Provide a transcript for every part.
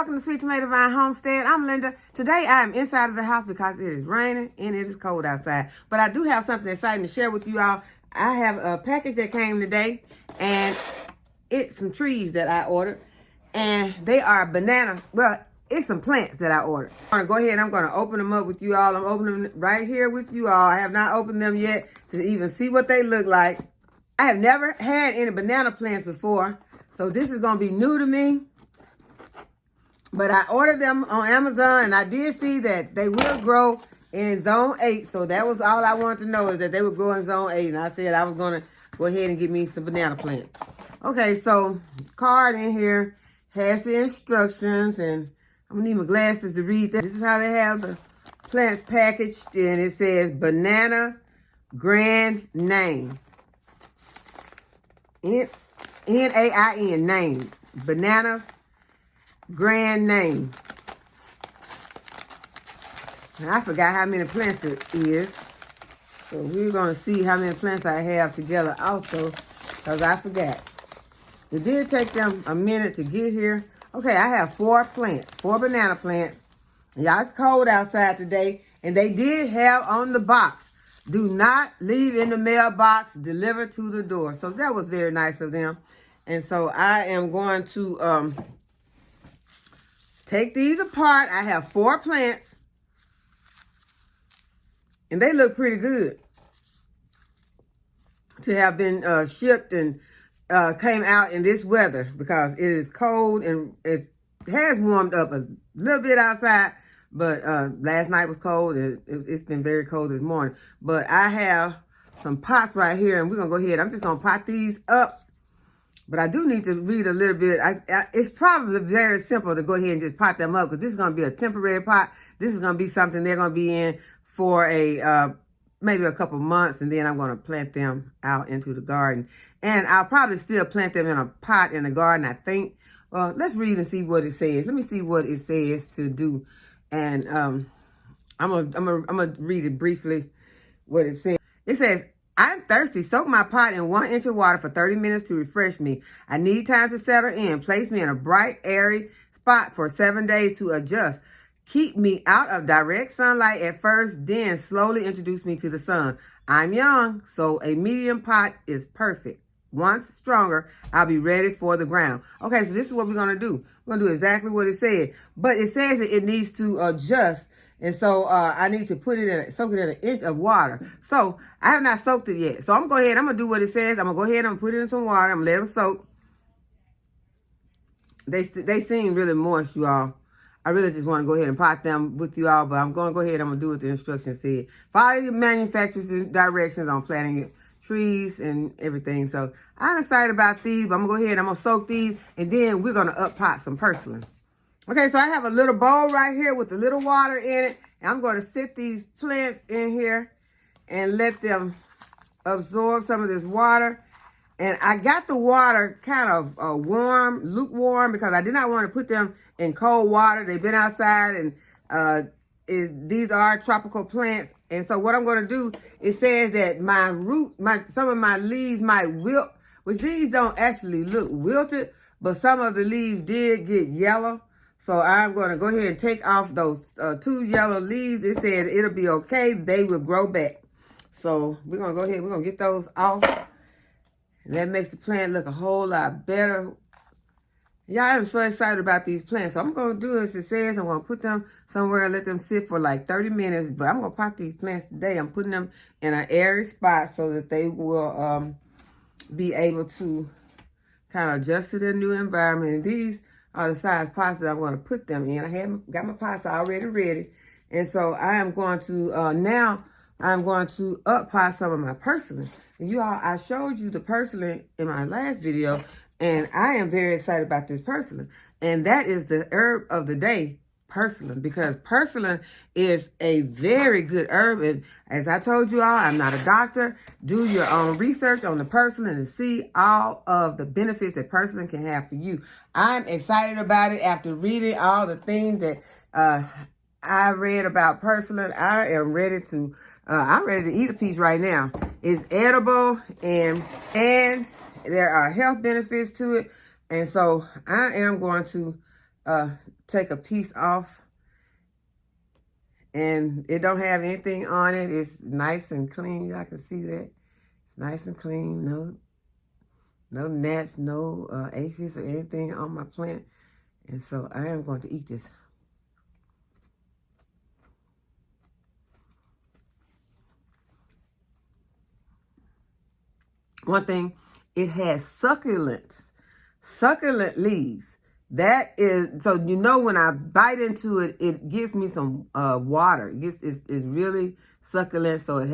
welcome to Sweet Tomato Vine Homestead. I'm Linda. Today I am inside of the house because it is raining and it is cold outside. But I do have something exciting to share with you all. I have a package that came today and it's some trees that I ordered. And they are banana, well, it's some plants that I ordered. I'm going to go ahead and I'm going to open them up with you all. I'm opening them right here with you all. I have not opened them yet to even see what they look like. I have never had any banana plants before. So this is going to be new to me. But I ordered them on Amazon, and I did see that they will grow in Zone 8. So that was all I wanted to know, is that they would grow in Zone 8. And I said I was going to go ahead and get me some banana plants. Okay, so card in here has the instructions, and I'm going to need my glasses to read that. This is how they have the plants packaged, and it says Banana Grand Name. N-A-I-N, name. Bananas Grand Name. And I forgot how many plants it is. So we're going to see how many plants I have together also, because I forgot. It did take them a minute to get here. Okay, I have 4 banana plants. Y'all, it's cold outside today. And they did have on the box, do not leave in the mailbox, deliver to the door. So that was very nice of them. And so I am going to take these apart. I have 4 plants. And they look pretty good to have been shipped and came out in this weather, because it is cold and it has warmed up a little bit outside. But last night was cold. It's been very cold this morning. But I have some pots right here, and we're going to go ahead. I'm just going to pot these up. But I do need to read a little bit. It's probably very simple to go ahead and just pot them up, because this is going to be a temporary pot. This is going to be something they're going to be in for maybe a couple months, and then I'm going to plant them out into the garden. And I'll probably still plant them in a pot in the garden, I think. Well, let's read and see what it says. Let me see what it says to do. And I'm gonna read it briefly, what it says. It says, I'm thirsty. Soak my pot in 1 inch of water for 30 minutes to refresh me. I need time to settle in. Place me in a bright, airy spot for 7 days to adjust. Keep me out of direct sunlight at first, then slowly introduce me to the sun. I'm young, so a medium pot is perfect. Once stronger, I'll be ready for the ground. Okay, so this is what we're going to do. We're going to do exactly what it said. But it says that it needs to adjust. And so I need to put it in, soak it in 1 inch of water. So I have not soaked it yet. So I'm going to go ahead. I'm going to do what it says. I'm going to go ahead and put it in some water. I'm going to let them soak. They seem really moist, you all. I really just want to go ahead and pot them with you all. But I'm going to go ahead. I'm going to do what the instructions said. Follow your manufacturer's directions on planting trees and everything. So I'm excited about these. But I'm going to go ahead. I'm going to soak these. And then we're going to up pot some purslane. Okay, so I have a little bowl right here with a little water in it. And I'm going to sit these plants in here and let them absorb some of this water. And I got the water kind of warm, lukewarm, because I did not want to put them in cold water. They've been outside, and these are tropical plants. And so what I'm going to do, it says that some of my leaves might wilt, which these don't actually look wilted, but some of the leaves did get yellow. So I'm going to go ahead and take off those 2 yellow leaves. It said it'll be okay. They will grow back. So we're going to go ahead. We're going to get those off. And that makes the plant look a whole lot better. Y'all, I'm so excited about these plants. So I'm going to do as it says. I'm going to put them somewhere and let them sit for like 30 minutes. But I'm going to pot these plants today. I'm putting them in an airy spot so that they will be able to kind of adjust to their new environment. And these are the size pots that I'm going to put them in. I got my pots already ready. And so I am going to, now I'm going to up pot some of my purslane. And you all, I showed you the purslane in my last video, and I am very excited about this purslane. And that is the herb of the day, purslane, because purslane is a very good herb. And as I told you all, I'm not a doctor. Do your own research on the purslane and see all of the benefits that purslane can have for you. I'm excited about it after reading all the things that I read about purslane. I am ready to, I'm ready to eat a piece right now. It's edible, and there are health benefits to it. And so I am going to take a piece off, and it don't have anything on it. It's nice and clean. Y'all can see that. It's nice and clean. No gnats, no aphids or anything on my plant. And so I am going to eat this. One thing, it has succulent leaves. That is, so you know when I bite into it, it gives me some water. It's really succulent, so it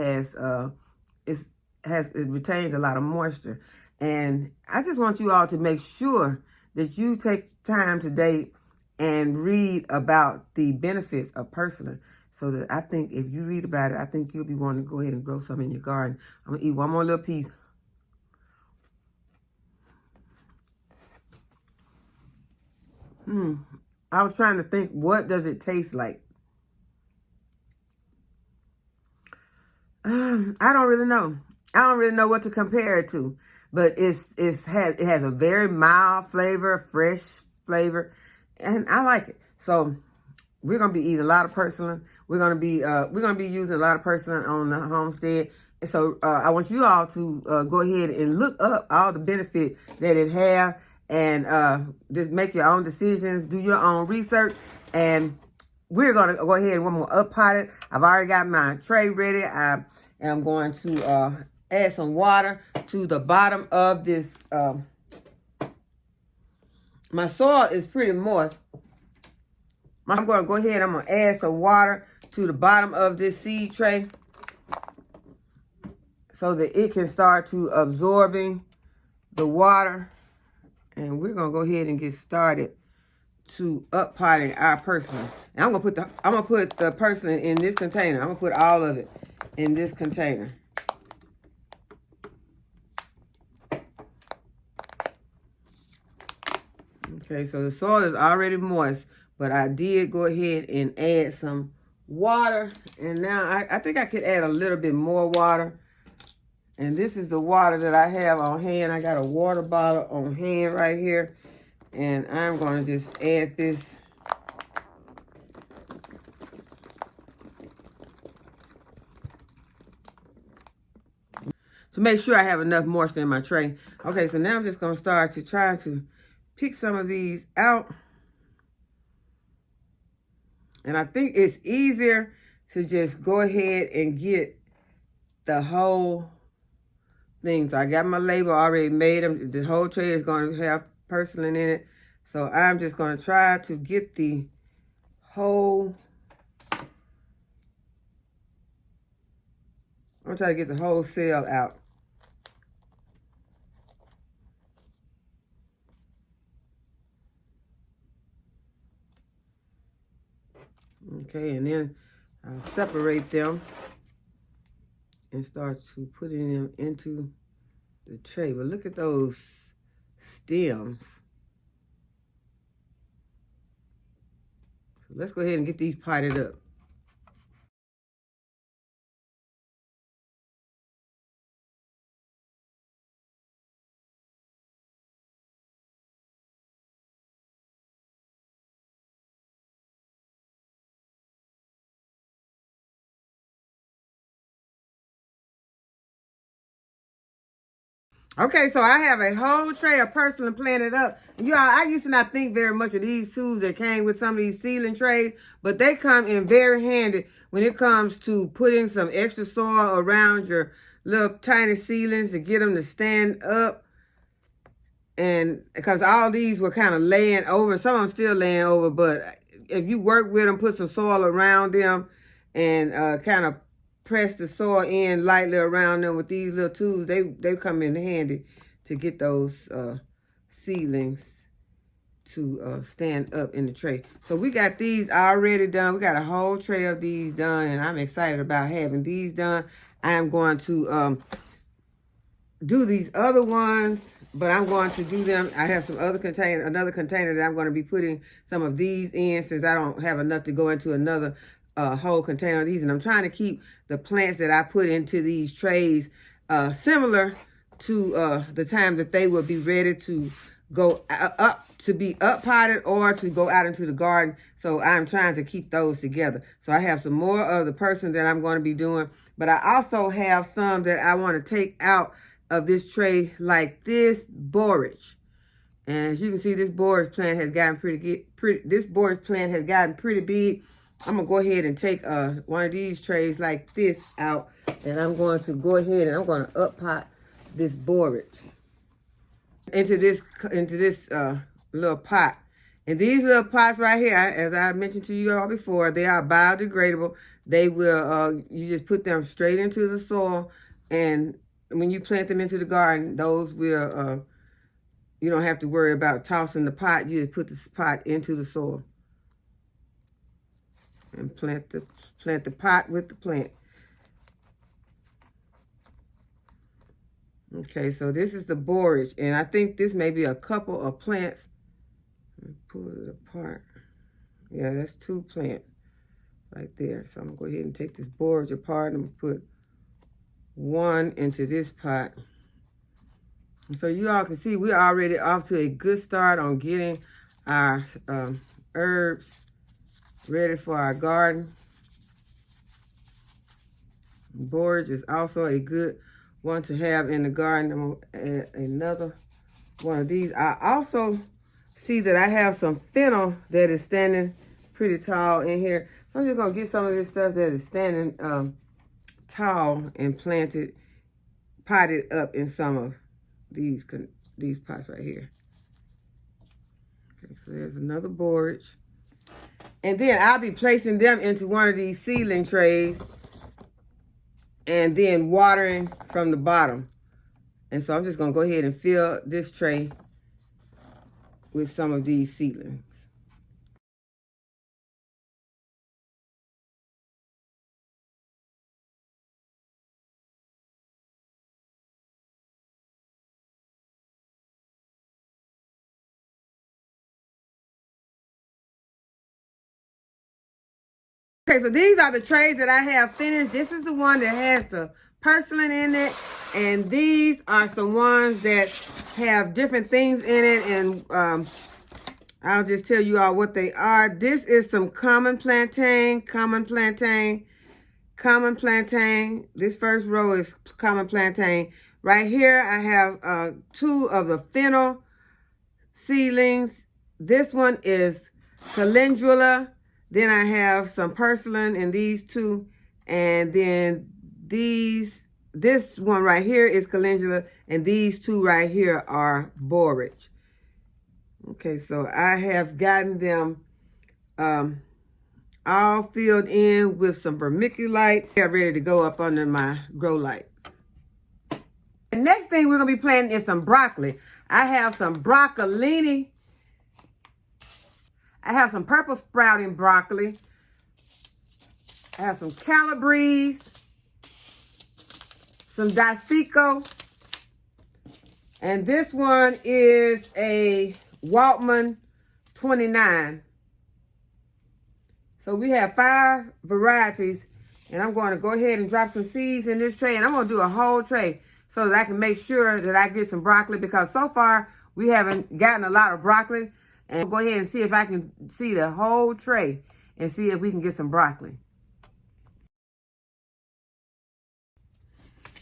retains a lot of moisture. And I just want you all to make sure that you take time today and read about the benefits of PURSLANE. So that I think if you read about it, I think you'll be wanting to go ahead and grow some in your garden. I'm gonna eat one more little piece. I was trying to think, what does it taste like? I don't really know. I don't really know what to compare it to, but it has a very mild flavor, fresh flavor, and I like it. So we're gonna be eating a lot of PURSLANE. We're gonna be using a lot of PURSLANE on the homestead. So I want you all to go ahead and look up all the benefits that it has. And just make your own decisions, do your own research, and we're going to go ahead and we're going to up-pot it. I've already got my tray ready. I am going to add some water to the bottom of this. My soil is pretty moist. I'm going to go ahead and I'm going to add some water to the bottom of this seed tray so that it can start to absorbing the water. And we're gonna go ahead and get started to up-potting our PURSLANE. And I'm gonna put the PURSLANE in this container. I'm gonna put all of it in this container. Okay, so the soil is already moist, but I did go ahead and add some water. And now I think I could add a little bit more water. And this is the water that I have on hand. I got a water bottle on hand right here. And I'm going to just add this. To make sure I have enough moisture in my tray. Okay, so now I'm just going to start to try to pick some of these out. And I think it's easier to just go ahead and get the whole thing. So I got my label already made. The whole tray is going to have PURSLANE in it. So I'm just going to try to get the whole, I'm going to try to get the whole cell out. Okay, and then I'll separate them and start to putting them into the tray. But look at those stems. So let's go ahead and get these potted up. Okay, so I have a whole tray of PURSLANE planted up. Y'all, I used to not think very much of these tools that came with some of these seedling trays, but they come in very handy when it comes to putting some extra soil around your little tiny seedlings to get them to stand up. And because all these were kind of laying over, some of them still laying over, but if you work with them, put some soil around them and kind of press the soil in lightly around them with these little tools, they come in handy to get those seedlings to stand up in the tray. So we got these already done. We got a whole tray of these done, and I'm excited about having these done. I am going to do these other ones, but I'm going to do them. I have some other container, another container that I'm going to be putting some of these in, since I don't have enough to go into another whole container of these. And I'm trying to keep the plants that I put into these trays similar to the time that they will be ready to go up to be up potted or to go out into the garden. So I'm trying to keep those together. So I have some more of the person that I'm going to be doing, but I also have some that I want to take out of this tray, like this borage. And as you can see, this borage plant has gotten this borage plant has gotten pretty big. I'm gonna go ahead and take one of these trays like this out, and I'm going to go ahead and I'm going to up pot this borage into this little pot. And these little pots right here, as I mentioned to you all before, they are biodegradable. They will you just put them straight into the soil, and when you plant them into the garden, those will you don't have to worry about tossing the pot. You just put this pot into the soil and plant the pot with the plant. Okay, so this is the borage, and I think this may be a couple of plants. Let me pull it apart. Yeah, that's 2 plants right there. So I'm gonna go ahead and take this borage apart, and I'm gonna put one into this pot. So you all can see we're already off to a good start on getting our herbs ready for our garden. Borage is also a good one to have in the garden. I'm going to add another one of these. I also see that I have some fennel that is standing pretty tall in here. So I'm just going to get some of this stuff that is standing tall and potted up in some of these pots right here. Okay, so there's another borage. And then I'll be placing them into one of these seedling trays and then watering from the bottom. And so I'm just going to go ahead and fill this tray with some of these seedlings. Okay, so these are the trays that I have finished. This is the one that has the porcelain in it. And these are some ones that have different things in it. And I'll just tell you all what they are. This is some common plantain. This first row is common plantain. Right here, I have 2 of the fennel seedlings. This one is calendula. Then I have some porcelain in these 2. And then this one right here is calendula. And these 2 right here are borage. Okay, so I have gotten them all filled in with some vermiculite. They're ready to go up under my grow lights. The next thing we're going to be planting is some broccoli. I have some broccolini. I have some purple sprouting broccoli. I have some calabrese, some daisico, and this one is a Waltman 29. So we have 5 varieties, and I'm going to go ahead and drop some seeds in this tray, and I'm going to do a whole tray so that I can make sure that I get some broccoli, because so far we haven't gotten a lot of broccoli. And I'll go ahead and see if I can see the whole tray and see if we can get some broccoli.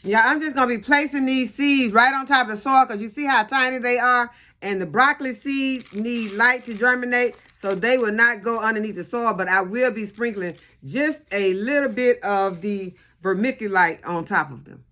Yeah, I'm just going to be placing these seeds right on top of the soil, because you see how tiny they are. And the broccoli seeds need light to germinate, so they will not go underneath the soil. But I will be sprinkling just a little bit of the vermiculite on top of them.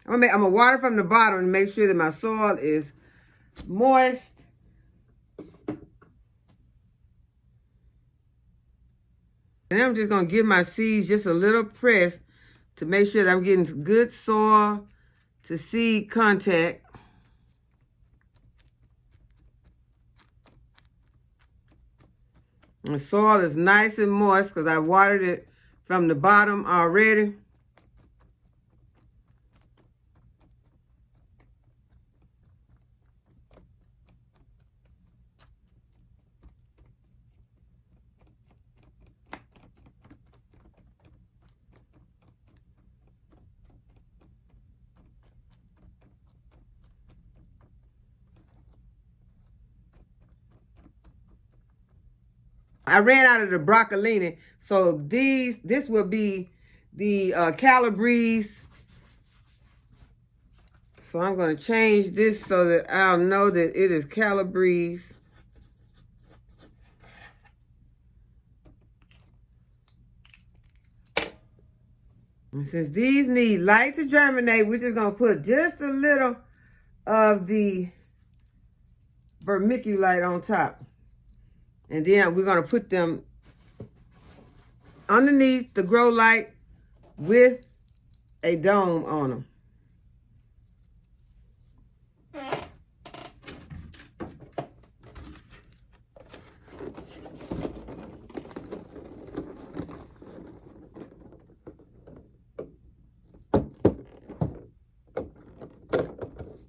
I'm gonna water from the bottom and make sure that my soil is moist. And I'm just gonna give my seeds just a little press to make sure that I'm getting good soil to seed contact. The soil is nice and moist because I watered it from the bottom already. I ran out of the broccolini, so this will be the Calabrese. So I'm going to change this so that I'll know that it is Calabrese. And since these need light to germinate, we're just going to put just a little of the vermiculite on top. And then we're going to put them underneath the grow light with a dome on them.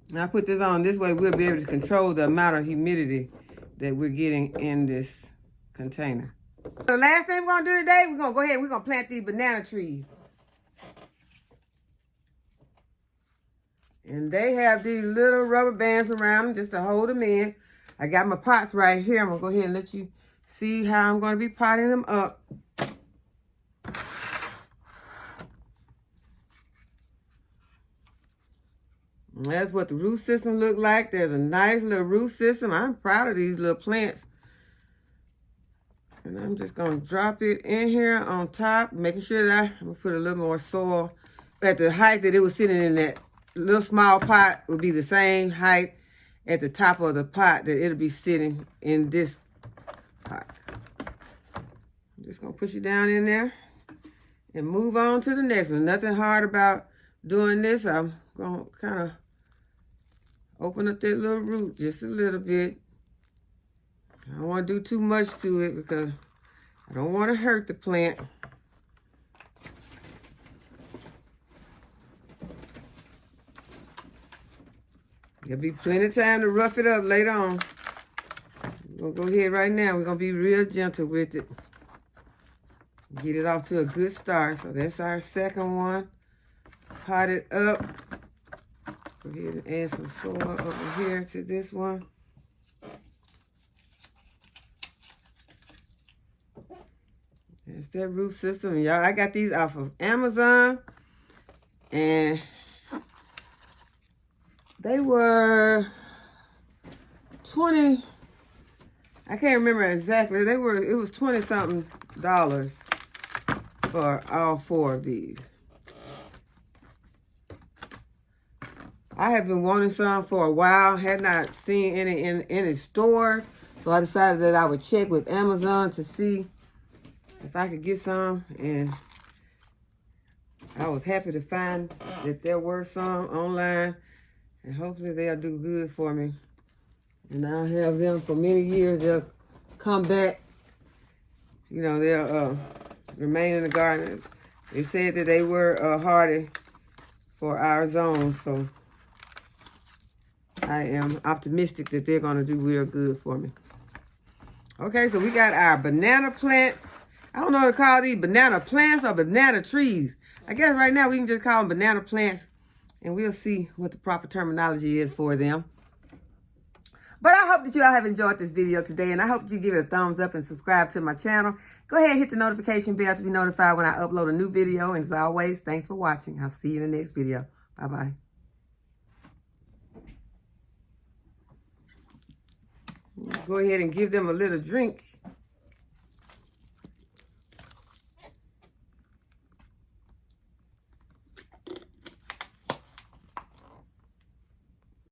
And I put this on this way, we'll be able to control the amount of humidity that we're getting in this container. The last thing we're gonna do today, we're gonna go ahead and we're gonna plant these banana trees. And they have these little rubber bands around them just to hold them in. I got my pots right here. I'm gonna go ahead and let you see how I'm gonna be potting them up. And that's what the root system look like. There's a nice little root system. I'm proud of these little plants. And I'm just gonna drop it in here on top, making sure that I'm gonna put a little more soil at the height that it was sitting in. That little small pot would be the same height at the top of the pot that it'll be sitting in this pot. I'm just gonna push it down in there and move on to the next one. Nothing hard about doing this. I'm gonna kind of open up that little root just a little bit. I don't want to do too much to it because I don't want to hurt the plant. There'll be plenty of time to rough it up later on. We're going to go ahead right now. We're going to be real gentle with it. Get it off to a good start. So that's our second one. Pot it up. Go ahead and add some soil over here to this one. That's that root system. Y'all, I got these off of Amazon. And they were 20. I can't remember exactly. It was $20-something for all 4 of these. I have been wanting some for a while. Had not seen any in any stores. So I decided that I would check with Amazon to see if I could get some. And I was happy to find that there were some online. And hopefully they'll do good for me. And I'll have them for many years. They'll come back. You know, they'll remain in the garden. They said that they were hardy for our zone. So I am optimistic that they're going to do real good for me. Okay, so we got our banana plants. I don't know if to call these banana plants or banana trees. I guess right now we can just call them banana plants, and we'll see what the proper terminology is for them. But I hope that you all have enjoyed this video today, and I hope you give it a thumbs up and subscribe to my channel. Go ahead and hit the notification bell to be notified when I upload a new video. And as always, thanks for watching. I'll see you in the next video. Bye-bye. Go ahead and give them a little drink.